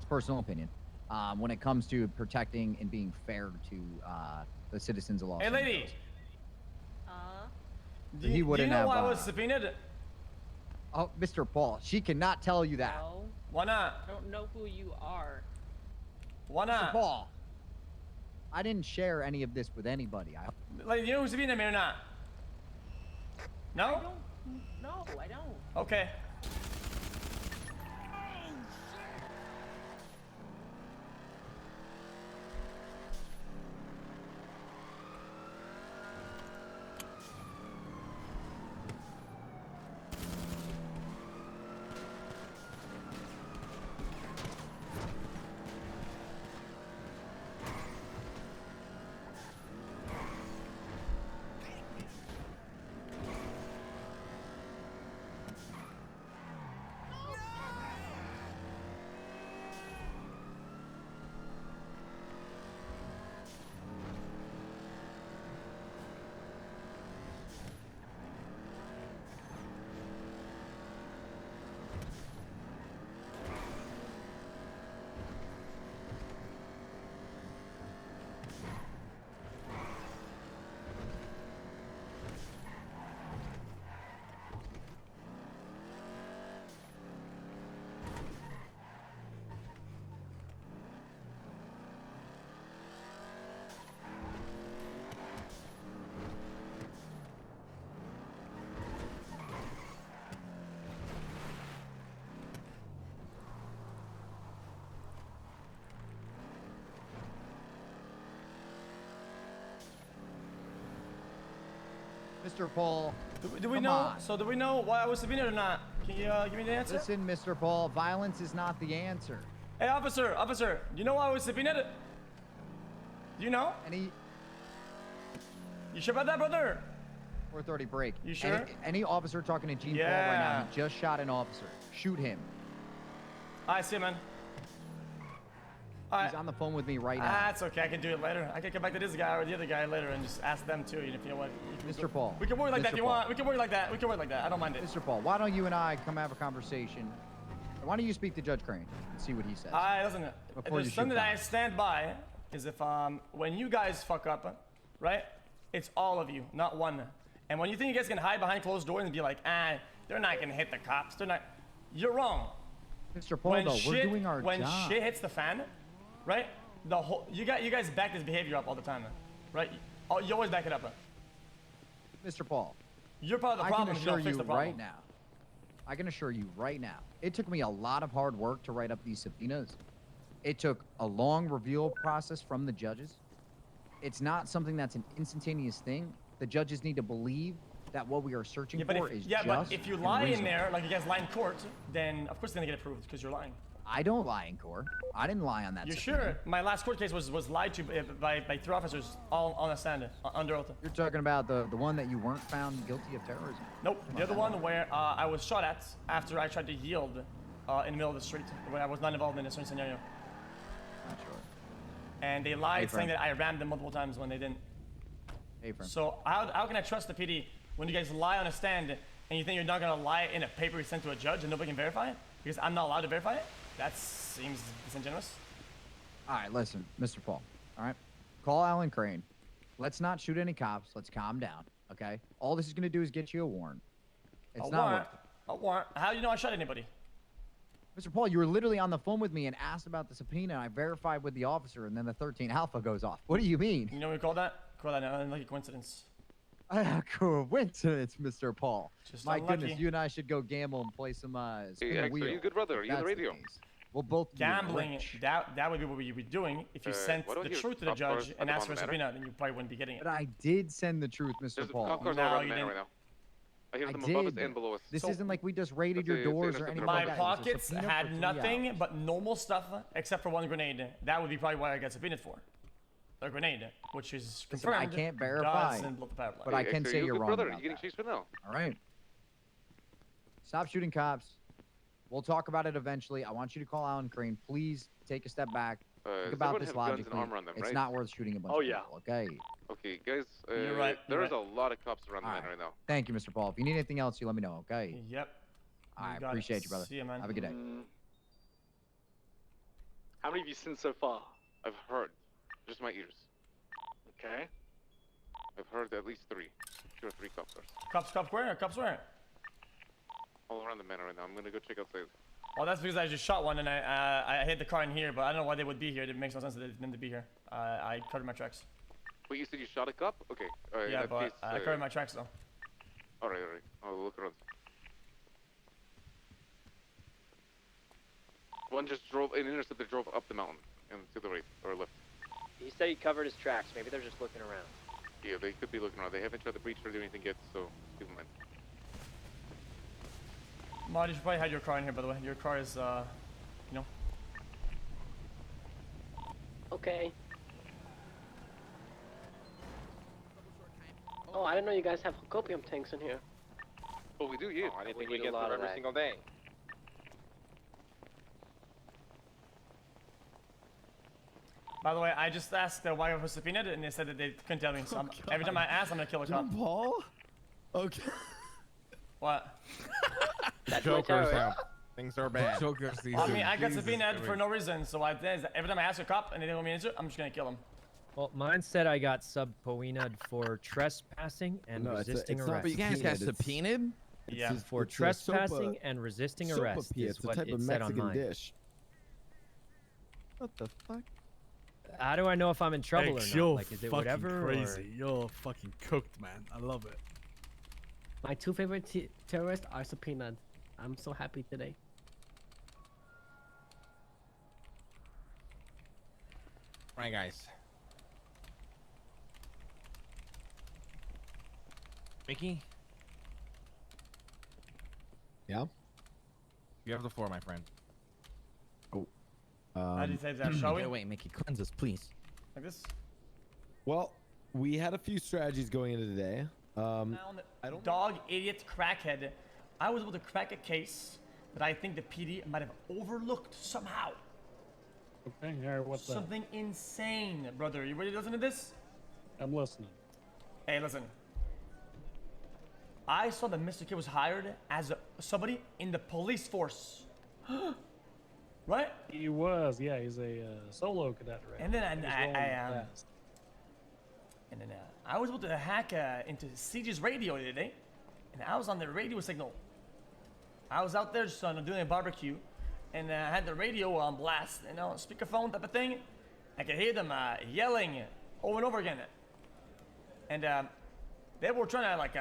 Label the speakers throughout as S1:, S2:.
S1: personal opinion. When it comes to protecting and being fair to the citizens of Los Angeles.
S2: Hey, lady.
S1: Do you
S2: know why I was subpoenaed?
S1: Oh, Mr. Paul, she cannot tell you that.
S3: No.
S2: Why not?
S3: I don't know who you are.
S2: Why not?
S1: Mr. Paul, I didn't share any of this with anybody.
S2: Like, you know who's subpoenaed me or not? No?
S3: No, I don't.
S2: Okay.
S1: Mr. Paul,
S2: Do we know?
S1: on.
S2: So do we know why I was subpoenaed or not? Can you give me the answer?
S1: Listen, Mr. Paul, violence is not the answer.
S2: Hey, officer, you know why I was subpoenaed? Do you know?
S1: Any
S2: You sure about that, brother?
S1: 430 break.
S2: You sure?
S1: Any officer talking to Gene Paul right now, he just shot an officer. Shoot him.
S2: I see, man.
S1: He's on the phone with me right now.
S2: That's okay. I can do it later. I can come back to this guy or the other guy later and just ask them too. If you know what,
S1: Mr. Paul.
S2: We can work like
S1: Mr.
S2: that if you
S1: Paul.
S2: want. We can work like that. We can work like that. I don't mind it.
S1: Mr. Paul, why don't you and I come have a conversation? Why don't you speak to Judge Crane and see what he says?
S2: Listen.
S1: Before you
S2: There's
S1: shoot
S2: something that I
S1: cops.
S2: stand by is if when you guys fuck up, right? It's all of you, not one. And when you think you guys can hide behind closed doors and be like, they're not gonna hit the cops. They're not. You're wrong.
S1: Mr. Paul, though, we're doing our
S2: when
S1: job.
S2: shit hits the fan, right? The whole you guys back this behavior up all the time, right? You always back it up.
S1: Mr. Paul,
S2: You're part of the problem.
S1: I
S2: If
S1: can
S2: you
S1: assure
S2: don't fix
S1: you
S2: the problem.
S1: right now. I can assure you right now. It took me a lot of hard work to write up these subpoenas. It took a long reveal process from the judges. It's not something that's an instantaneous thing. The judges need to believe that what we are searching for is just
S2: but if you
S1: and
S2: lie in
S1: reasonable.
S2: there, like you guys lie in court, then of course it's gonna get approved because you're lying.
S1: I don't lie in court. I didn't lie on that.
S2: You
S1: subpoena.
S2: sure? My last court case was lied to by 3 officers, all on a stand, under oath.
S1: You're talking about the one that you weren't found guilty of terrorism.
S2: Nope, the other one where I was shot at after I tried to yield in the middle of the street, where I was not involved in a certain scenario.
S1: Not sure.
S2: And they lied,
S1: Hey,
S2: saying
S1: friend.
S2: that I rammed them multiple times when they didn't.
S1: Hey, friend.
S2: So how can I trust the PD when you guys lie on a stand and you think you're not gonna lie in a paper you sent to a judge and nobody can verify it? Because I'm not allowed to verify it? That seems disingenuous.
S1: All right, listen, Mr. Paul. All right, call Alan Crane. Let's not shoot any cops. Let's calm down, okay? All this is gonna do is get you a warrant. It's not worth it.
S2: A warrant? How do you know I shot anybody?
S1: Mr. Paul, you were literally on the phone with me and asked about the subpoena. And I verified with the officer, and then the 13 Alpha goes off. What do you mean?
S2: You know what we call that? Call that an unlucky coincidence.
S1: Coincidence, Mr. Paul.
S2: Just
S1: My
S2: unlucky.
S1: goodness, you and I should go gamble and play some spin
S4: Hey,
S1: the
S4: X,
S1: wheel.
S4: are you good, brother? Are you on the
S1: That's
S4: radio?
S1: case. We'll both be
S2: Gambling,
S1: rich.
S2: that would be what you'd be doing if you sent
S4: why don't
S2: the
S4: you
S2: truth to the
S4: cop cars
S2: judge
S4: at
S2: and
S4: the
S2: asked for a
S4: bottom of the
S2: subpoena, then you probably wouldn't be getting it.
S1: But I did send the truth, Mr.
S4: There's
S1: Paul.
S4: cop cars
S2: No,
S4: all around
S2: you
S4: the manor
S2: didn't.
S4: right now. I hear
S1: I
S4: them above us
S1: did.
S4: and below us.
S1: This
S2: So-
S1: isn't like we just raided
S4: But
S1: your
S4: they
S1: doors or
S4: accepted
S1: anything
S4: the
S2: My
S1: like that. It was a
S2: pockets
S1: subpoena
S2: had
S1: for 3
S2: nothing
S1: hours.
S2: but normal stuff except for one grenade. That would be probably what I got subpoenaed for. A grenade, which is
S1: Listen, I
S2: confirmed.
S1: can't verify,
S2: doesn't blow the power line.
S1: but I
S4: Hey,
S1: can
S4: X, are
S1: say
S4: you
S1: you're
S4: good,
S1: wrong
S4: brother?
S1: about
S4: You getting
S1: that.
S4: chased right now?
S1: All right. Stop shooting cops. We'll talk about it eventually. I want you to call Alan Crane. Please take a step back. Think
S4: Does
S1: about
S4: everyone
S1: this
S4: have guns and
S1: logically.
S4: armor on them,
S1: It's
S4: right?
S1: not worth shooting a bunch
S5: Oh,
S1: of
S5: yeah.
S1: people, okay?
S4: Okay, guys.
S2: You're right,
S4: There
S2: you're
S4: is a lot of cops around the
S1: All
S4: manor
S1: right.
S4: right now.
S1: Thank you, Mr. Paul. If you need anything else, you let me know, okay?
S2: Yep.
S1: I
S2: got it.
S1: appreciate you, brother.
S2: See ya, man.
S1: Have a good day.
S5: How many have you seen so far?
S4: I've heard. Just my ears.
S5: Okay.
S4: I've heard at least 3. 2 or 3 cops are.
S2: Cops where? Cops where?
S4: All around the manor right now. I'm gonna go check outside.
S2: Well, that's because I just shot one and I hit the car in here, but I don't know why they would be here. It makes no sense for them to be here. I covered my tracks.
S4: Wait, you said you shot a cop? Okay. Alright,
S2: Yeah,
S4: in that
S2: but
S4: case,
S2: I covered my tracks though.
S4: Alright. I'll look around. One just an interceptor drove up the mountain and to the right or left.
S6: He said he covered his tracks. Maybe they're just looking around.
S4: Yeah, they could be looking around. They haven't tried to breach or do anything yet, so keep in mind.
S2: Mod, you should probably hide your car in here, by the way. Your car is, you know.
S6: Okay. Oh, I didn't know you guys have copium tanks in here.
S4: Oh, we do, yeah.
S7: I didn't think
S6: We
S7: we
S6: need a
S7: get
S6: lot
S7: them
S6: of
S7: every
S6: that.
S7: single day.
S2: By the way, I just asked why I was subpoenaed, and they said that they couldn't tell me. So every time I ask, I'm gonna kill a cop.
S8: Paul? Okay.
S2: What?
S6: That's my
S7: Jokers
S6: terrorist.
S7: now. Things are bad.
S8: Jokers these
S2: I mean,
S8: days.
S2: I got
S8: Jesus
S2: subpoenaed for
S8: Christ.
S2: no reason, so every time I ask a cop and they don't want me to answer, I'm just gonna kill them.
S9: Well, mine said I got subpoenaed for trespassing and
S8: No,
S9: resisting
S8: it's not
S9: arrest.
S8: you guys got subpoenaed?
S2: Yeah.
S9: For trespassing and resisting arrest
S8: It's
S9: is
S8: a
S9: what
S8: type
S9: it
S8: of
S9: said on
S8: Mexican
S9: mine.
S8: dish. What the fuck?
S9: How do I know if I'm in trouble or not?
S10: You're
S9: Like, is it
S10: fucking
S9: whatever?
S10: crazy.
S9: Or...
S10: You're fucking cooked, man. I love it.
S11: My 2 favorite terrorists are subpoenaed. I'm so happy today.
S7: Right, guys. Mickey?
S8: Yeah?
S7: You have the floor, my friend.
S2: How do you say that? Shall we?
S8: Wait, Mickey, cleanse us, please.
S2: Like this?
S8: Well, we had a few strategies going into today. I don't
S2: Dog, idiot, crackhead. I was able to crack a case that I think the PD might have overlooked somehow.
S10: Okay, alright, what's that?
S2: Something insane, brother. You ready to listen to this?
S10: I'm listening.
S2: Hey, listen. I saw that Mr. K was hired as somebody in the police force. Right?
S10: He was, yeah, he's a solo cadet, right?
S2: And then
S10: He's
S2: I
S10: rolling fast.
S2: I was able to hack into CG's radio today, and I was on the radio signal. I was out there just doing a barbecue, and I had the radio on blast, you know, speakerphone type of thing. I could hear them yelling over and over again, and they were trying to like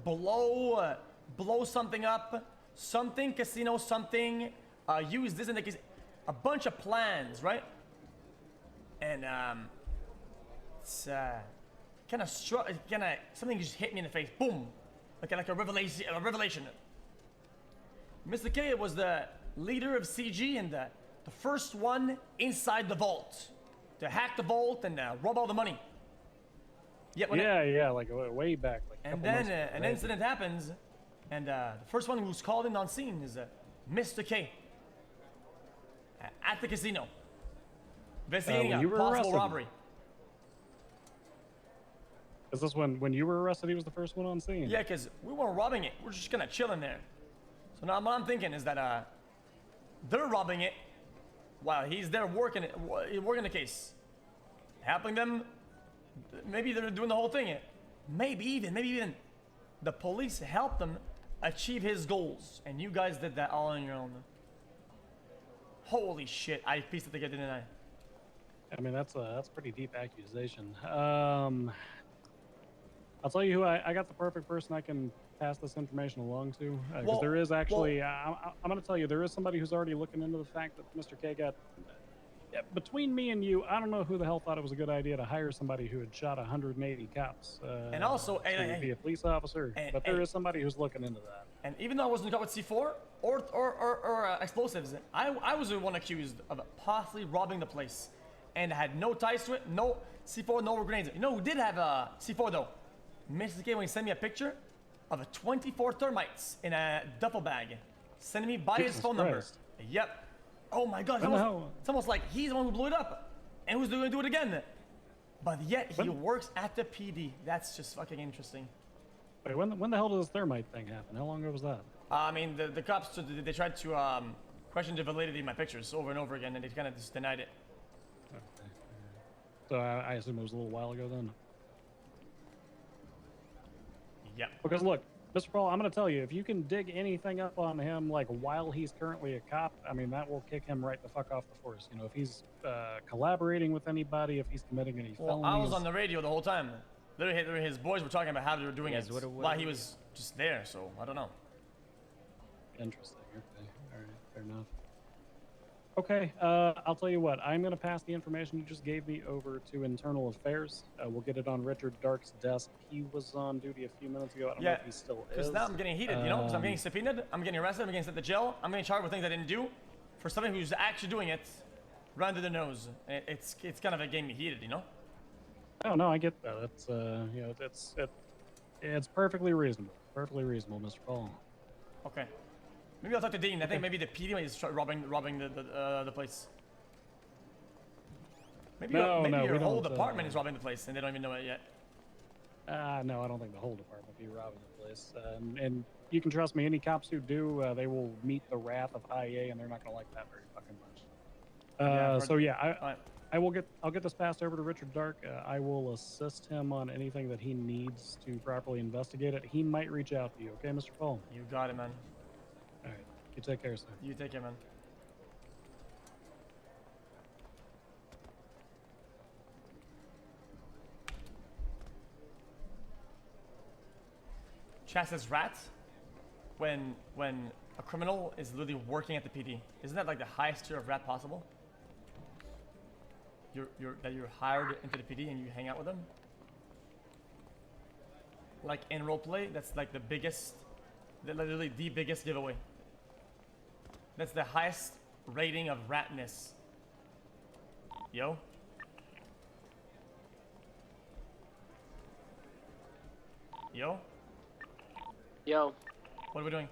S2: blow something up, something casino, something. Use this in the case, a bunch of plans, right? And it's kind of something just hit me in the face, boom, like a revelation. Mr. K was the leader of CG and the first one inside the vault to hack the vault and rob all the money.
S10: Yeah, like way back. Like
S2: and then an incident happens, and the first one who's called in on scene is Mr. K. At the casino. Investigating a possible robbery.
S10: Is this when you were arrested, he was the first one on scene?
S2: Yeah, because we weren't robbing it. We're just kind of chilling there. So now what I'm thinking is that they're robbing it while he's there working the case. Helping them. Maybe they're doing the whole thing. Maybe even the police helped them achieve his goals. And you guys did that all on your own. Holy shit, I pieced it together, didn't I?
S10: I mean, that's a pretty deep accusation. I'll tell you who I got the perfect person I can pass this information along to. Because there is actually, I'm going to tell you, there is somebody who's already looking into the fact that Mr. K got... between me and you, I don't know who the hell thought it was a good idea to hire somebody who had shot 180 cops.
S2: And also,
S10: to be a police officer. But there is somebody who's looking into that.
S2: And even though I wasn't caught with C4 or explosives, I was the one accused of possibly robbing the place, and had no ties to it, no C4, no grenades. You know who did have C4 though? Mr. K, when he sent me a picture of 24 termites in a duffel bag, sending me by his phone number. Yep. Oh my God! It's almost like he's the one who blew it up, and who's going to do it again? But yet he works at the PD. That's just fucking interesting.
S10: Wait, when the hell did this thermite thing happen? How long ago was that?
S2: I mean, the cops, they tried to questioned the validity of my pictures over and over again, and they kind of just denied it.
S10: Okay. So I assume it was a little while ago then.
S2: Yeah.
S10: Because look, Mr. Paul, I'm going to tell you, if you can dig anything up on him, like while he's currently a cop, I mean, that will kick him right the fuck off the force. You know, if he's collaborating with anybody, if he's committing any felonies.
S2: Well, I was on the radio the whole time. Literally, his boys were talking about how they were doing it while he was just there. So I don't know.
S10: Interesting. Okay. All right. Fair enough. Okay. I'll tell you what. I'm going to pass the information you just gave me over to Internal Affairs. We'll get it on Richard Dark's desk. He was on duty a few minutes ago. I don't know if he still is.
S2: Because now I'm getting heated, you know? Because I'm getting subpoenaed, I'm getting arrested, I'm getting sent to jail, I'm getting charged with things I didn't do for somebody who's actually doing it right under the nose. It's kind of getting me heated, you know?
S10: Oh no, I get that. It's you know, it's perfectly reasonable. Perfectly reasonable, Mr. Paul.
S2: Okay. Maybe I'll talk to Dean. I think maybe the PD is robbing the place. Maybe your whole department is robbing the place and they don't even know it yet.
S10: No, I don't think the whole department will be robbing the place. And you can trust me, any cops who do, they will meet the wrath of IA, and they're not going to like that very fucking much. So yeah, I'll get this passed over to Richard Dark. I will assist him on anything that he needs to properly investigate it. He might reach out to you, okay, Mr. Paul?
S2: You got it, man.
S10: All right, you take care, sir.
S2: You take care, man. Chat says rat when a criminal is literally working at the PD. Isn't that like the highest tier of rat possible? You're hired into the PD and you hang out with them? Like in roleplay, that's like the biggest, literally the biggest giveaway. That's the highest rating of ratness. Yo? Yo?
S6: Yo.
S2: What are we doing?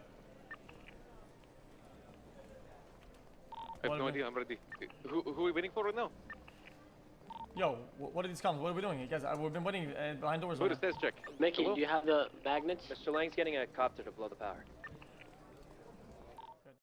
S4: I have no idea. I'm ready. Who are we waiting for right now?
S2: Yo, what are these comms? What are we doing? You guys, we've been waiting behind doors.
S4: Who does this check?
S6: Mickey, do you have the magnets? Mr. Lang's getting a copter to blow the power.